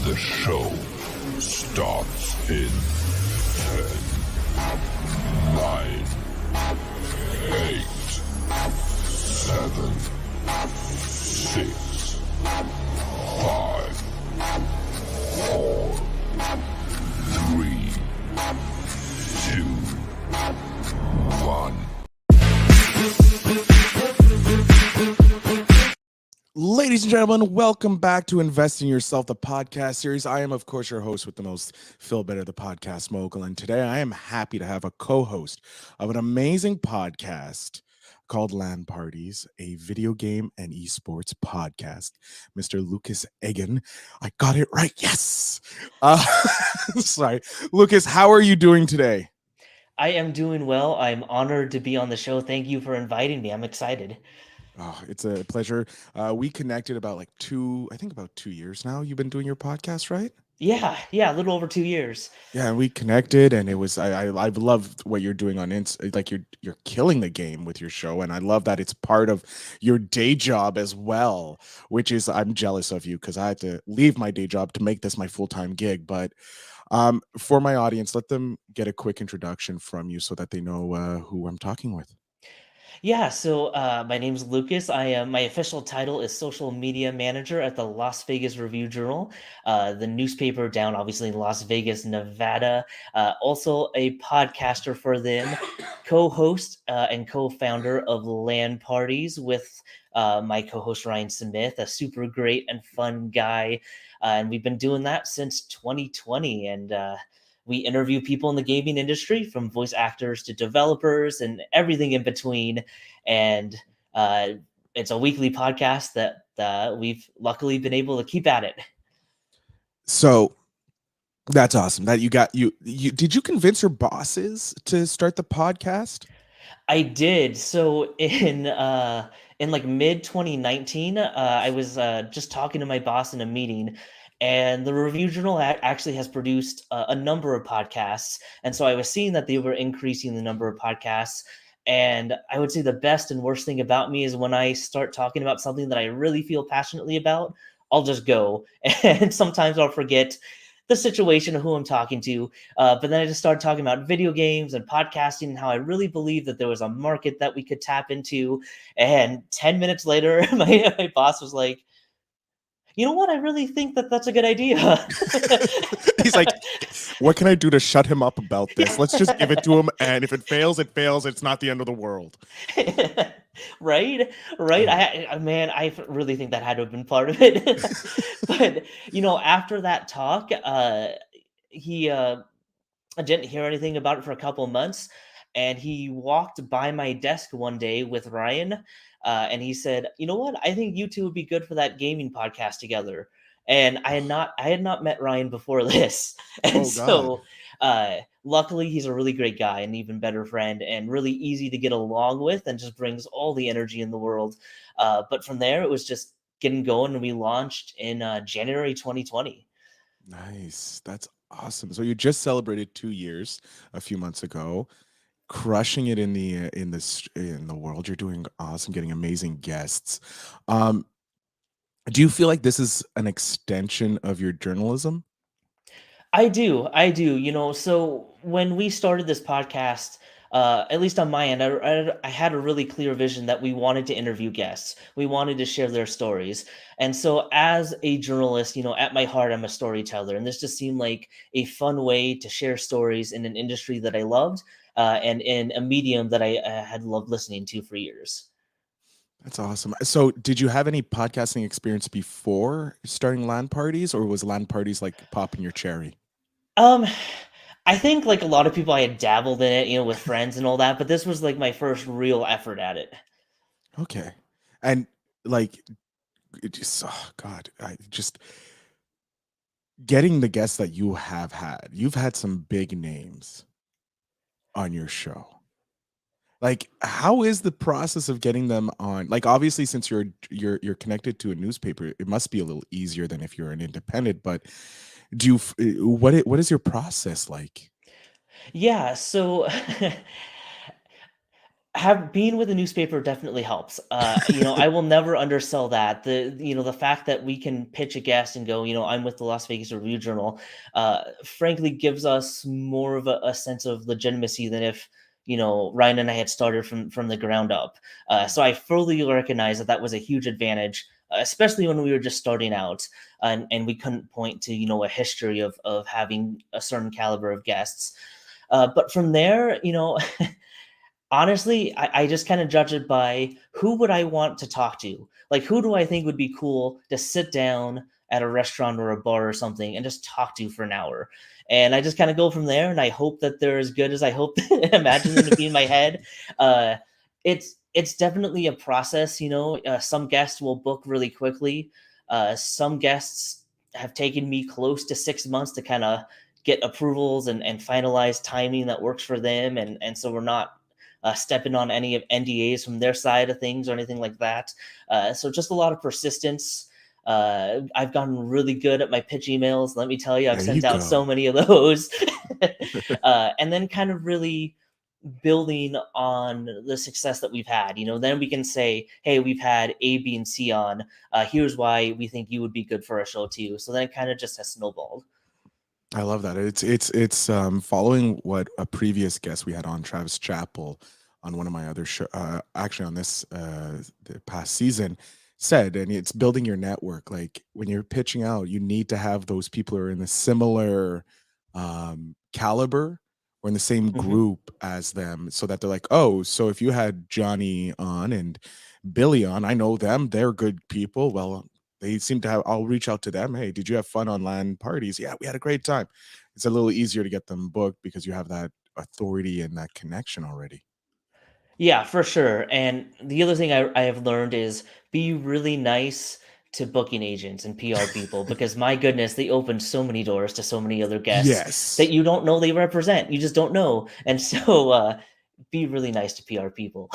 The show starts in 10, 9, 8, 7, 6, 5, 4, 3, 2, 1. Ladies and gentlemen, welcome back to Invest in Yourself, the podcast series. I am, of course, your host with the most, Phil Better, the podcast mogul. And today I am happy to have a co-host of an amazing podcast called LAN Parties, a video game and esports podcast, Mr. Lukas Eggen. I got it right. Yes. Sorry. Lucas, how are you doing today? I am doing well. I'm honored to be on the show. Thank you for inviting me. I'm excited. Oh, it's a pleasure. We connected about about 2 years now. You've been doing your podcast, right? Yeah, a little over 2 years. Yeah, and we connected, and it was I loved what you're doing on like you're killing the game with your show, and I love that it's part of your day job as well, which is I'm jealous of you because I had to leave my day job to make this my full-time gig. But for my audience, let them get a quick introduction from you so that they know who I'm talking with. My name's Lucas. I am my official title is social media manager at the Las Vegas Review Journal, the newspaper down obviously in Las Vegas, Nevada. Also a podcaster for them, co-host and co-founder of LAN Parties with my co-host Ryan Smith, a super great and fun guy, and we've been doing that since 2020 and. We interview people in the gaming industry, from voice actors to developers and everything in between. And it's a weekly podcast that we've luckily been able to keep at it. So that's awesome. That you did you convince your bosses to start the podcast? I did. So in like mid 2019, I was just talking to my boss in a meeting, and the Review Journal actually has produced a number of podcasts, and so I was seeing that they were increasing the number of podcasts. And I would say the best and worst thing about me is when I start talking about something that I really feel passionately about, I'll just go, and sometimes I'll forget the situation of who I'm talking to. But then I just started talking about video games and podcasting and how I really believe that there was a market that we could tap into. And 10 minutes later, my boss was like, you know what? I really think that that's a good idea. He's like, what can I do to shut him up about this? Let's just give it to him. And if it fails, it fails. It's not the end of the world. Right. I really think that had to have been part of it. But after that talk, he I didn't hear anything about it for a couple of months, and he walked by my desk one day with Ryan, and he said, "You know what? I think you two would be good for that gaming podcast together." And I had not met Ryan before this, and Oh God. so luckily he's a really great guy, an even better friend, and really easy to get along with, and just brings all the energy in the world. But from there, it was just getting going, and we launched in January 2020. Nice. That's awesome. So you just celebrated 2 years a few months ago, crushing it in the world. You're doing awesome, getting amazing guests. Um, do you feel like this is an extension of your journalism? I do. So when we started this podcast, at least on my end, I had a really clear vision that we wanted to interview guests. We wanted to share their stories. And so as a journalist, at my heart, I'm a storyteller. And this just seemed like a fun way to share stories in an industry that I loved, and in a medium that I had loved listening to for years. That's awesome. So did you have any podcasting experience before starting LAN parties, or was LAN parties like popping your cherry? Um, I think like a lot of people, I had dabbled in it, with friends and all that, but this was like my first real effort at it. Okay. And like it just oh God, I just getting the guests that you've had some big names on your show. Like, how is the process of getting them on? Like, obviously, since you're connected to a newspaper, it must be a little easier than if you're an independent. But what is your process like? Yeah, so Have being with a newspaper definitely helps. I will never undersell that. The fact that we can pitch a guest and go, I'm with the Las Vegas Review Journal, frankly gives us more of a sense of legitimacy than if, Ryan and I had started from the ground up. So I fully recognize that that was a huge advantage, especially when we were just starting out, and we couldn't point to, a history of having a certain caliber of guests. But from there, honestly, I just kind of judge it by who would I want to talk to? Like, who do I think would be cool to sit down at a restaurant or a bar or something and just talk to for an hour? And I just kind of go from there, and I hope that they're as good as I hope imagine them to be in my head. Uh, it's definitely a process. Some guests will book really quickly. Some guests have taken me close to 6 months to kind of get approvals and finalize timing that works for them, and so we're not stepping on any of NDAs from their side of things or anything like that. So just a lot of persistence. I've gotten really good at my pitch emails. Let me tell you, I've There you sent out so go. many of those. And then kind of really building on the success that we've had. Then we can say, hey, we've had A, B, and C on. Here's why we think you would be good for a show too. So then it kind of just has snowballed. I love that. It's following what a previous guest we had on, Travis Chappell, on one of my other show, actually on this the past season, said, and it's building your network. Like when you're pitching out, you need to have those people who are in the similar caliber or in the same Mhm. group as them, so that they're like, oh, so if you had Johnny on and Billy on, I know them, they're good people. Well, they seem to have, I'll reach out to them. Hey, did you have fun on LAN parties? Yeah, we had a great time. It's a little easier to get them booked because you have that authority and that connection already. Yeah, for sure. And the other thing I have learned is be really nice to booking agents and PR people because my goodness, they open so many doors to so many other guests that Yes. you don't know they represent. You just don't know. And so be really nice to PR people.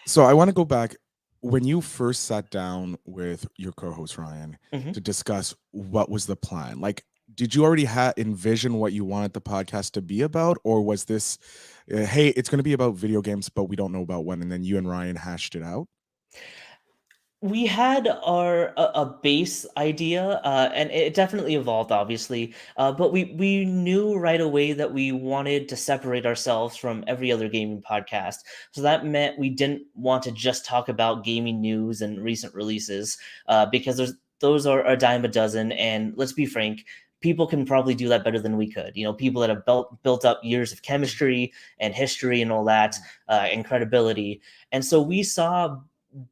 So I want to go back when you first sat down with your co-host Ryan to Mhm. discuss what was the plan. Like, did you already envision what you wanted the podcast to be about, or was this, hey, it's going to be about video games, but we don't know about when, and then you and Ryan hashed it out? We had a base idea, and it definitely evolved, obviously. But we knew right away that we wanted to separate ourselves from every other gaming podcast. So that meant we didn't want to just talk about gaming news and recent releases, because those are a dime a dozen. And let's be frank, people can probably do that better than we could. People that have built up years of chemistry and history and all that, and credibility. And so we saw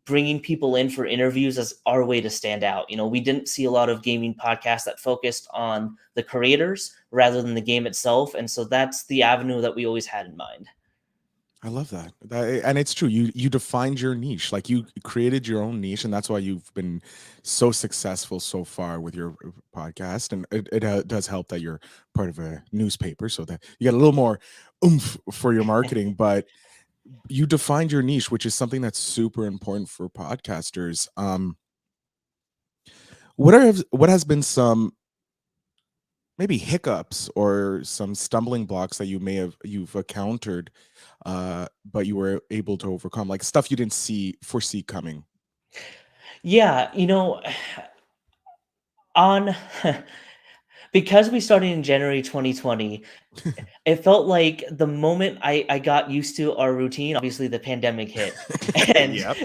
bringing people in for interviews as our way to stand out. We didn't see a lot of gaming podcasts that focused on the creators rather than the game itself, and so that's the avenue that we always had in mind. I love that. And it's true. You defined your niche. Like you created your own niche, and that's why you've been so successful so far with your podcast. And it does help that you're part of a newspaper, so that you get a little more oomph for your marketing. But you defined your niche, which is something that's super important for podcasters. What has been some maybe hiccups or some stumbling blocks that you've encountered, but you were able to overcome, like stuff you didn't see foresee coming? Yeah, on because we started in January 2020, it felt like the moment I got used to our routine, obviously the pandemic hit. And Yep.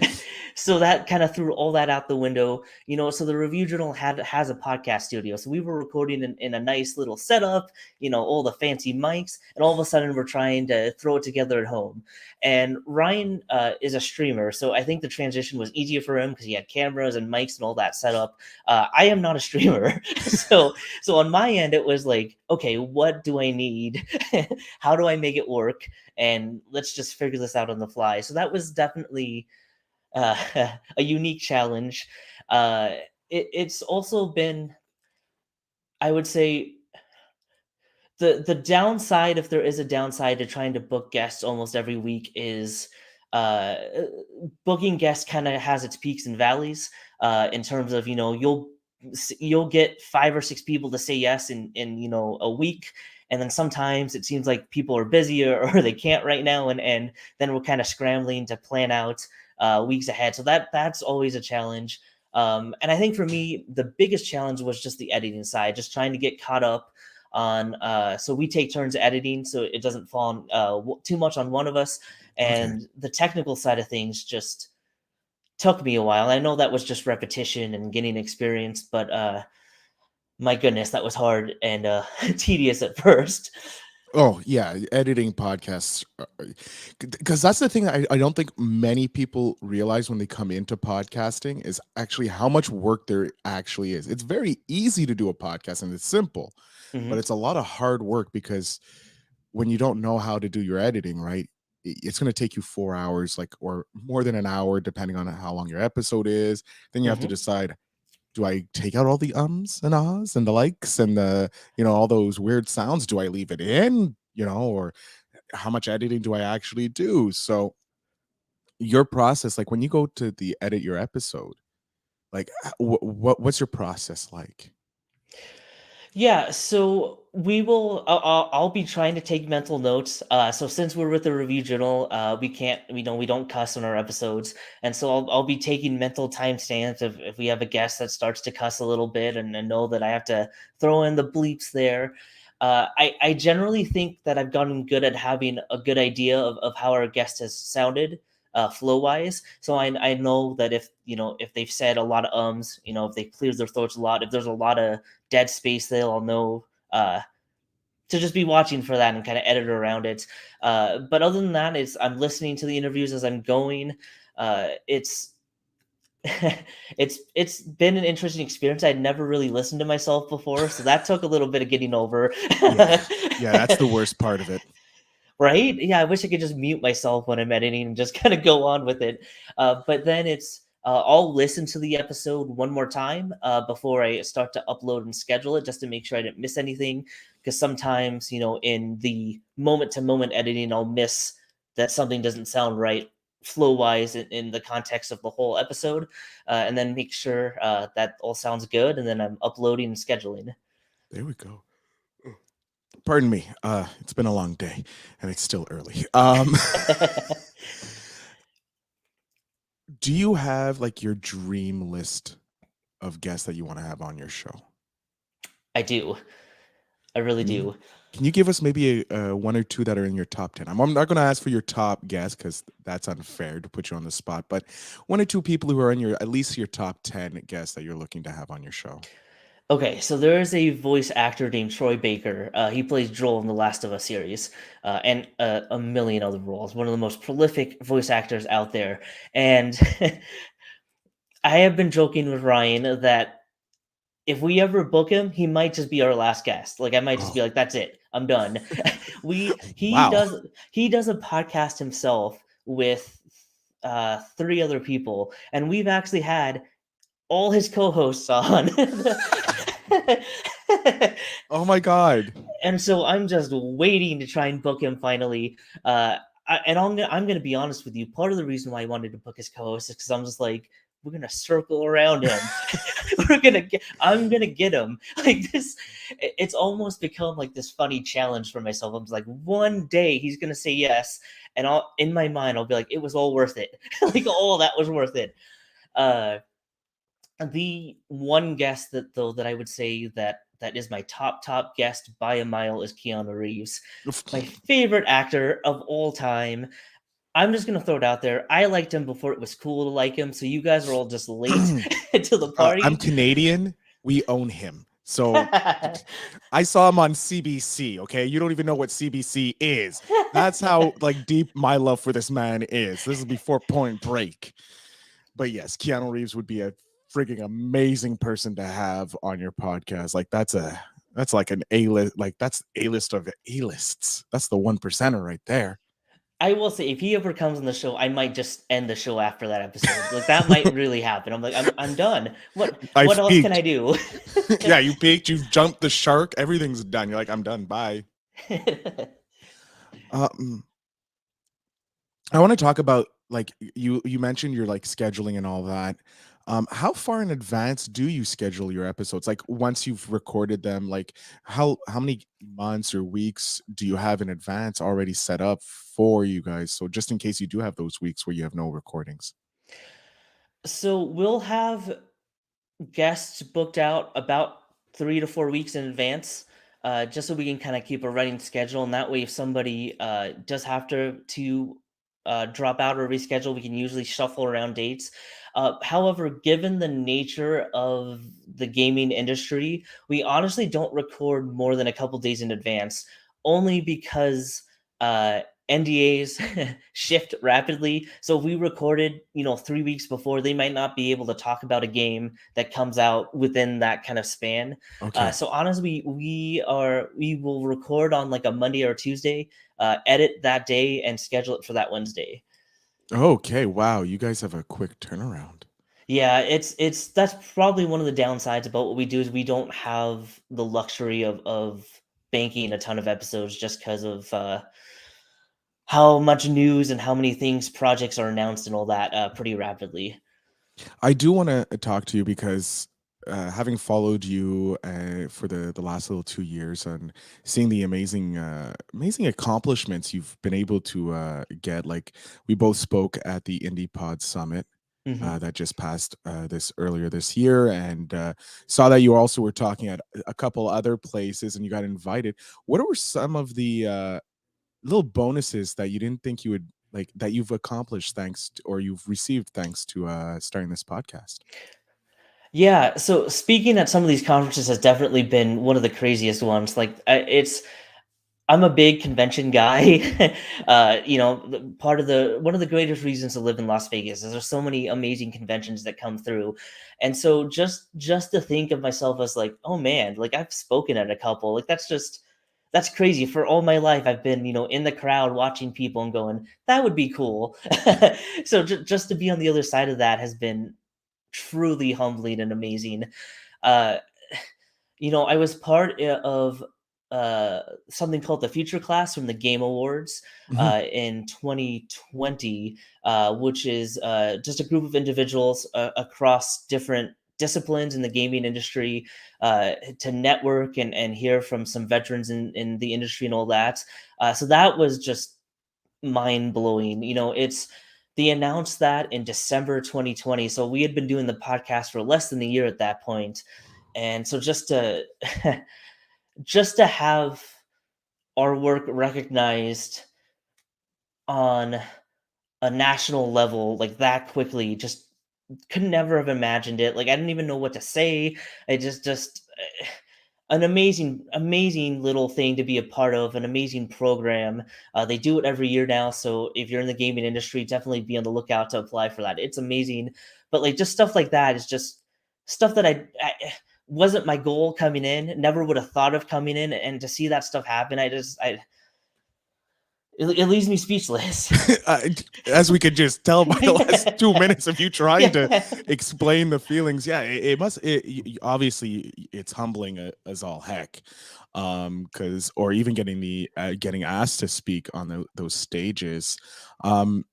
so that kind of threw all that out the window. So the Review Journal has a podcast studio. So we were recording in a nice little setup, all the fancy mics, and all of a sudden we're trying to throw it together at home. And Ryan is a streamer, so I think the transition was easier for him because he had cameras and mics and all that set up. I am not a streamer, so on my end it was like, okay, what do I need? How do I make it work? And let's just figure this out on the fly. So that was definitely uh, a unique challenge. Uh, it's also been, I would say, the downside, if there is a downside to trying to book guests almost every week, is uh, booking guests kind of has its peaks and valleys, in terms of, you'll you'll get 5 or 6 people to say yes in a week, and then sometimes it seems like people are busy or they can't right now, and then we're kind of scrambling to plan out weeks ahead. So that's always a challenge. And I think for me, the biggest challenge was just the editing side, just trying to get caught up on. So we take turns editing, so it doesn't fall on, too much on one of us. Okay. And the technical side of things just took me a while. I know that was just repetition and getting experience, but my goodness, that was hard and tedious at first. Oh yeah, editing podcasts, because that's the thing that I don't think many people realize when they come into podcasting is actually how much work there actually is. It's very easy to do a podcast and it's simple, but Hmm. it's a lot of hard work because when you don't know how to do your editing, right? It's going to take you 4 hours, like, or more than an hour, depending on how long your episode is. Then you have to Hmm. decide, do I take out all the ums and ahs and the likes and all those weird sounds? Do I leave it in, or how much editing do I actually do? So your process, like when you go to the edit your episode, like what's your process like? Yeah, so we will. I'll be trying to take mental notes. So since we're with the review journal, we can't. We don't cuss on our episodes, and so I'll be taking mental timestamps if we have a guest that starts to cuss a little bit, and know that I have to throw in the bleeps there. I generally think that I've gotten good at having a good idea of how our guest has sounded, flow wise. So I know that if they've said a lot of ums, if they cleared their throats a lot, if there's a lot of dead space there, I'll know to just be watching for that and kind of edit around it. But other than that, I'm listening to the interviews as I'm going. It's it's been an interesting experience. I'd never really listened to myself before, so that took a little bit of getting over. Yeah. Yeah, that's the worst part of it. Right? Yeah, I wish I could just mute myself when I'm editing and just kind of go on with it. But then I'll listen to the episode one more time before I start to upload and schedule it, just to make sure I didn't miss anything. Because sometimes, in the moment to moment editing, I'll miss that something doesn't sound right flow wise in the context of the whole episode, and then make sure that all sounds good. And then I'm uploading and scheduling. There we go. Pardon me. It's been a long day and it's still early. Do you have like your dream list of guests that you want to have on your show? I do. I really Can you do. can you give us maybe one or two that are in your top 10? I'm not going to ask for your top guest because that's unfair to put you on the spot, but one or two people who are in at least your top 10 guests that you're looking to have on your show. Okay, so there is a voice actor named Troy Baker. He plays Joel in the Last of Us series, and a million other roles. One of the most prolific voice actors out there. And I have been joking with Ryan that if we ever book him, he might just be our last guest. Like I might just Oh, be like, "That's it, I'm done." we wow. he does a podcast himself with 3 other people, and we've actually had all his co-hosts on. Oh my God. And so I'm just waiting to try and book him finally. I'm gonna be honest with you. Part of the reason why I wanted to book his co-host is because I'm just like, we're gonna circle around him. I'm gonna get him. Like this, it's almost become like this funny challenge for myself. I'm just like, one day he's gonna say yes, and in my mind I'll be like, it was all worth it. Like all that was worth it. Uh, the one guest that I would say that is my top guest by a mile is Keanu Reeves, my favorite actor of all time. I'm just gonna throw it out there. I liked him before it was cool to like him, so you guys are all just late to the I'm party. Canadian. We own him. So I saw him on CBC. Okay, you don't even know what CBC is. That's how like deep my love for this man is. This is before Point Break. But yes, Keanu Reeves would be a freaking amazing person to have on your podcast. Like that's like an A list. Like that's A list of A lists. That's the 1%er right there. I will say, if he ever comes on the show, I might just end the show after that episode. Like that might really happen. I'm like, I'm done. What I've else can I peaked. do? Yeah, you peaked. You've jumped the shark. Everything's done. You're like, I'm done. Bye. Um, I want to talk about like you mentioned your like scheduling and all that. How far in advance do you schedule your episodes? Like once you've recorded them, like how many months or weeks do you have in advance already set up for you guys? So just in case you do have those weeks where you have no recordings. So we'll have guests booked out about 3 to 4 weeks in advance, just so we can kind of keep a running schedule. And that way, if somebody does have to drop out or reschedule, we can usually shuffle around dates. However, given the nature of the gaming industry, we honestly don't record more than a couple days in advance, only because uh, NDAs shift rapidly. So if we recorded, 3 weeks before, they might not be able to talk about a game that comes out within that kind of span. Okay. So honestly, we will record on like a Monday or Tuesday, edit that day, and schedule it for that Wednesday. Okay. Wow. You guys have a quick turnaround. Yeah, it's that's probably one of the downsides about what we do is we don't have the luxury of banking a ton of episodes just because of how much news and how many things projects are announced and all that pretty rapidly. I do want to talk to you because having followed you for the last little 2 years and seeing the amazing accomplishments you've been able to get, like we both spoke at the Indie Pod Summit Hmm. that just passed this earlier this year, and saw that you also were talking at a couple other places, and you got invited. What were some of the little bonuses that you didn't think you would like that you've accomplished thanks to, or you've received thanks to starting this podcast? Yeah, so speaking at some of these conferences has definitely been one of the craziest ones. Like it's I'm a big convention guy. Part of the one of the greatest reasons to live in Las Vegas is there's so many amazing conventions that come through, and so just to think of myself as like, oh man, like I've spoken at a couple, like that's crazy. For all my life, I've been in the crowd watching people and going, that would be cool. So just to be on the other side of that has been truly humbling and amazing. Uh, I was part of something called the Future Class from the Game Awards Mhm. in 2020, which is just a group of individuals across different disciplines in the gaming industry to network and hear from some veterans in the industry and all that. So that was just mind blowing. They announced that in December 2020. So we had been doing the podcast for less than a year at that point. And so just to have our work recognized on a national level like that quickly, just could never have imagined it. Like I didn't even know what to say. I just an amazing little thing to be a part of, an amazing program. They do it every year now, so if you're in the gaming industry, definitely be on the lookout to apply for that. It's amazing, but like just stuff like that is just stuff that I wasn't my goal coming in. Never would have thought of coming in, and to see that stuff happen, it leaves me speechless. As we could just tell by the last 2 minutes of you trying to Yeah. explain the feelings, yeah, it must. Obviously, it's humbling as all heck, because or even getting asked to speak on those stages. Um,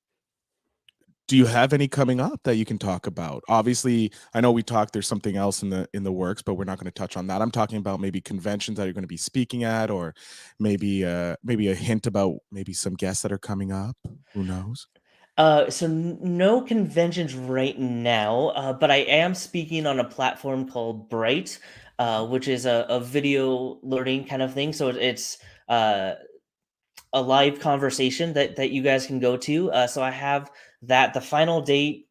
do you have any coming up that you can talk about? Obviously, I know we talked. There's something else in the works, but we're not going to touch on that. I'm talking about maybe conventions that you're going to be speaking at, or maybe a hint about maybe some guests that are coming up. Who knows? No conventions right now, but I am speaking on a platform called Bright, which is a video learning kind of thing. So it's uh, a live conversation that you guys can go to. So I have that. The final date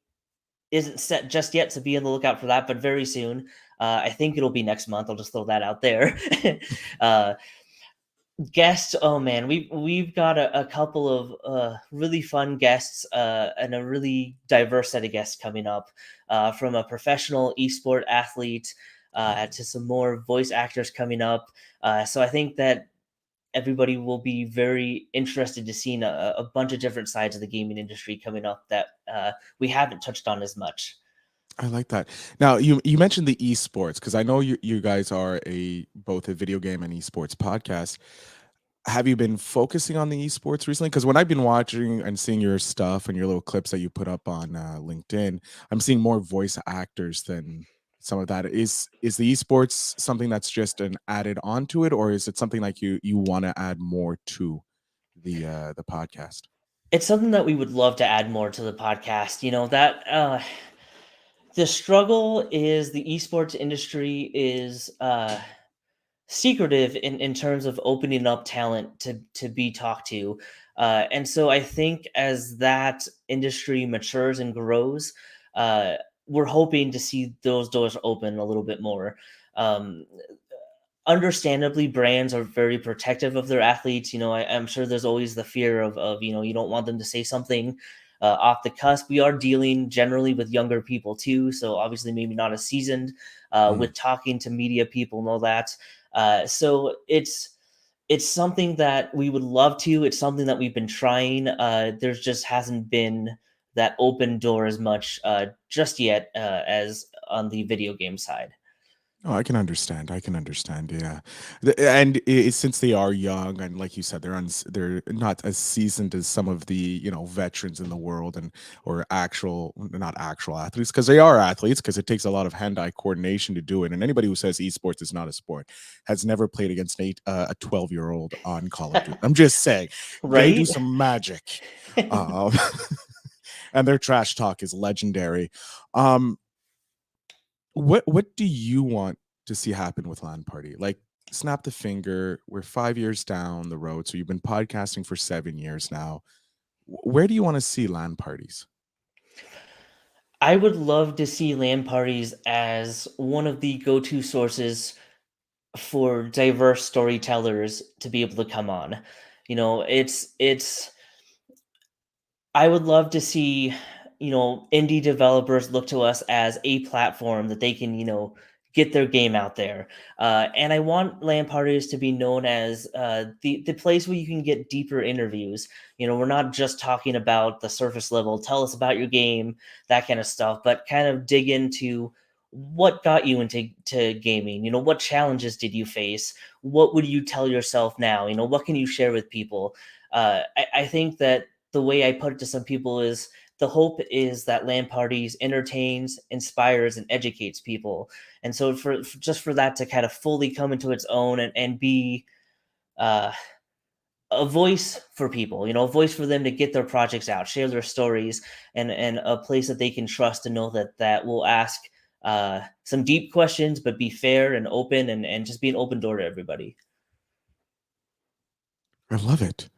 isn't set just yet, so be on the lookout for that, but very soon. I think it'll be next month. I'll just throw that out there. uh, Guests, oh man, we've got a couple of really fun guests and a really diverse set of guests coming up, from a professional esport athlete to some more voice actors coming up. So I think that everybody will be very interested to seeing a bunch of different sides of the gaming industry coming up that we haven't touched on as much. I like that. Now, you mentioned the esports because I know you guys are a both a video game and esports podcast. have you been focusing on the esports recently? Because when I've been watching and seeing your stuff and your little clips that you put up on LinkedIn, I'm seeing more voice actors than some of that. Is the esports something that's just an added onto it, or is it something like you want to add more to the podcast? It's something that we would love to add more to the podcast. That the struggle is the esports industry is secretive in terms of opening up talent to be talked to. And so I think as that industry matures and grows, uh, we're hoping to see those doors open a little bit more. Um, Understandably, brands are very protective of their athletes. I'm sure there's always the fear of you don't want them to say something off the cusp. We are dealing generally with younger people too, so obviously maybe not as seasoned Mm. with talking to media people and all that. So it's something that we would love to. It's something that we've been trying. There's just hasn't been that open door as much just yet as on the video game side. Oh, I can understand. I can understand. Yeah, and since they are young and like you said, they're not as seasoned as some of the veterans in the world and or actual not actual athletes because they are athletes because it takes a lot of hand-eye coordination to do it. And anybody who says esports is not a sport has never played against a 12-year-old on Call of Duty. I'm just saying they do Right? some magic, um, and their trash talk is legendary. Um, what do you want to see happen with Land Party? Like, snap the finger. We're 5 years down the road, so you've been podcasting for 7 years now. Where do you want to see Land Parties? I would love to see LAN parties as one of the go-to sources for diverse storytellers to be able to come on. It's I would love to see, indie developers look to us as a platform that they can, get their game out there. And I want LAN parties to be known as the place where you can get deeper interviews. We're not just talking about the surface level, tell us about your game, that kind of stuff, but kind of dig into what got you into gaming. What challenges did you face? What would you tell yourself now? What can you share with people? I think that the way I put it to some people is the hope is that LAN parties entertains, inspires, and educates people. And so just for that to kind of fully come into its own and be uh, a voice for people, a voice for them to get their projects out, share their stories, and a place that they can trust and know that will ask some deep questions, but be fair and open and just be an open door to everybody. I love it.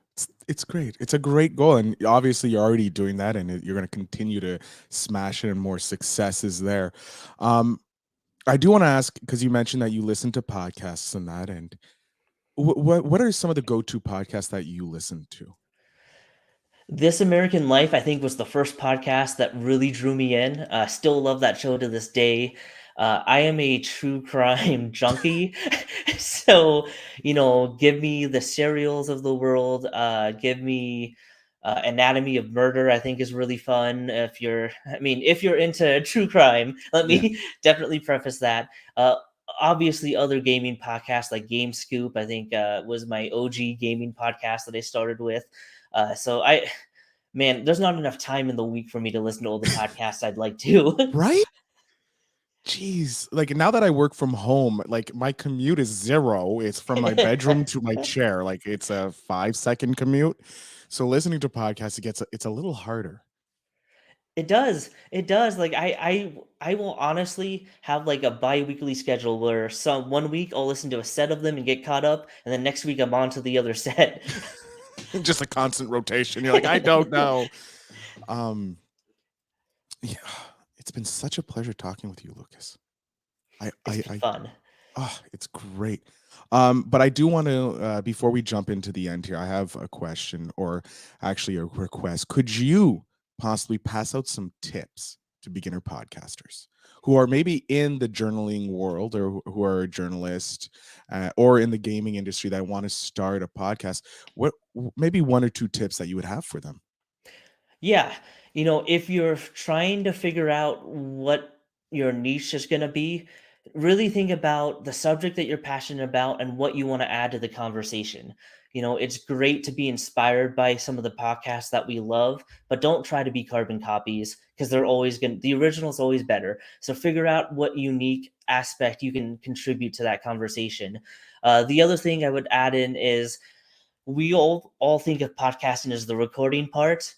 It's great. It's a great goal, and obviously you're already doing that, and you're going to continue to smash it, and more successes there. Um, I do want to ask because you mentioned that you listen to podcasts and that, and what are some of the go-to podcasts that you listen to? This American Life, I think, was the first podcast that really drew me in. Still love that show to this day. I am a true crime junkie. So, give me the serials of the world. Give me Anatomy of Murder, I think is really fun. If you're into true crime, let Yeah. me definitely preface that. Obviously, other gaming podcasts like Game Scoop, I think was my OG gaming podcast that I started with. Man, there's not enough time in the week for me to listen to all the podcasts I'd like to. Right? Jeez, like now that I work from home, like my commute is zero. It's from my bedroom to my chair. Like it's a 5-second commute. So listening to podcasts, it's a little harder. It does. It does. Like I will honestly have like a bi-weekly schedule where some one week I'll listen to a set of them and get caught up, and then next week I'm on to the other set. Just a constant rotation. You're like, I don't know. Um, yeah, it's been such a pleasure talking with you, Lucas. It's been I fun. Oh, it's great. But I do want to, before we jump into the end here, I have a question or actually a request. Could you possibly pass out some tips to beginner podcasters who are maybe in the journaling world or who are a journalist or in the gaming industry that want to start a podcast? Maybe one or two tips that you would have for them? Yeah, if you're trying to figure out what your niche is going to be, really think about the subject that you're passionate about and what you want to add to the conversation. It's great to be inspired by some of the podcasts that we love, but don't try to be carbon copies because the original is always better. So figure out what unique aspect you can contribute to that conversation. The other thing I would add in is we all think of podcasting as the recording part,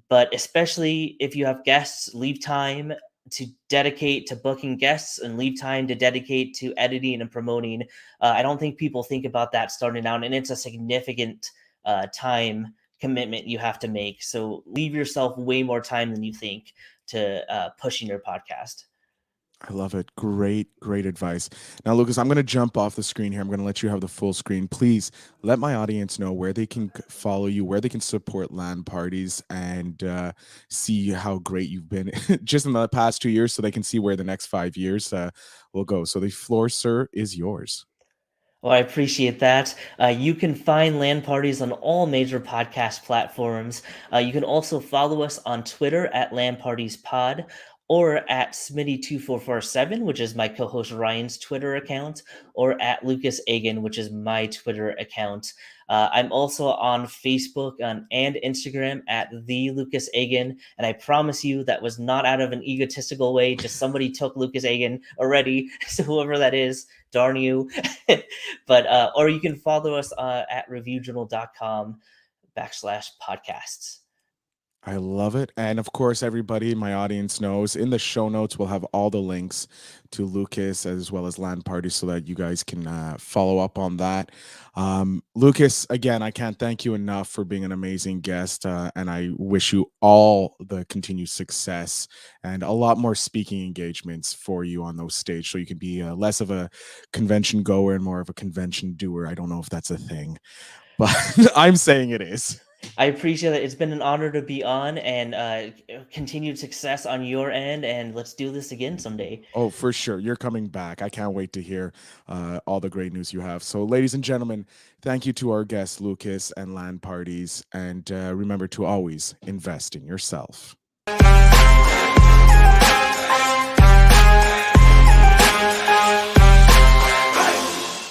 but especially if you have guests, leave time to dedicate to booking guests and leave time to dedicate to editing and promoting. I don't think people think about that starting out, and it's a significant time commitment you have to make. So leave yourself way more time than you think to pushing your podcast. I love it. Great advice. Now, Lucas, I'm going to jump off the screen here. I'm going to let you have the full screen. Please let my audience know where they can follow you, where they can support LAN parties, and see how great you've been just in the past 2 years, so they can see where the next 5 years will go. So the floor, sir, is yours. Well, I appreciate that. You can find LAN parties on all major podcast platforms. You can also follow us on Twitter at LAN Parties Pod or at Smitty2447, which is my co-host Ryan's Twitter account, or at Lukas Eggen, which is my Twitter account. I'm also on Facebook and Instagram at the Lukas Eggen, and I promise you that was not out of an egotistical way. Just somebody took Lukas Eggen already, so whoever that is, darn you. But or you can follow us at reviewjournal.com/podcasts. I love it. And of course, everybody, my audience knows in the show notes, we'll have all the links to Lucas as well as LAN parties so that you guys can follow up on that. Lucas, again, I can't thank you enough for being an amazing guest. And I wish you all the continued success and a lot more speaking engagements for you on those stage so you can be less of a convention goer and more of a convention doer. I don't know if that's a thing, but I'm saying it is. I appreciate it. It's been an honor to be on, and continued success on your end. And let's do this again someday. Oh, for sure. You're coming back. I can't wait to hear all the great news you have. So, ladies and gentlemen, thank you to our guest, Lucas and LAN Parties. And remember to always invest in yourself.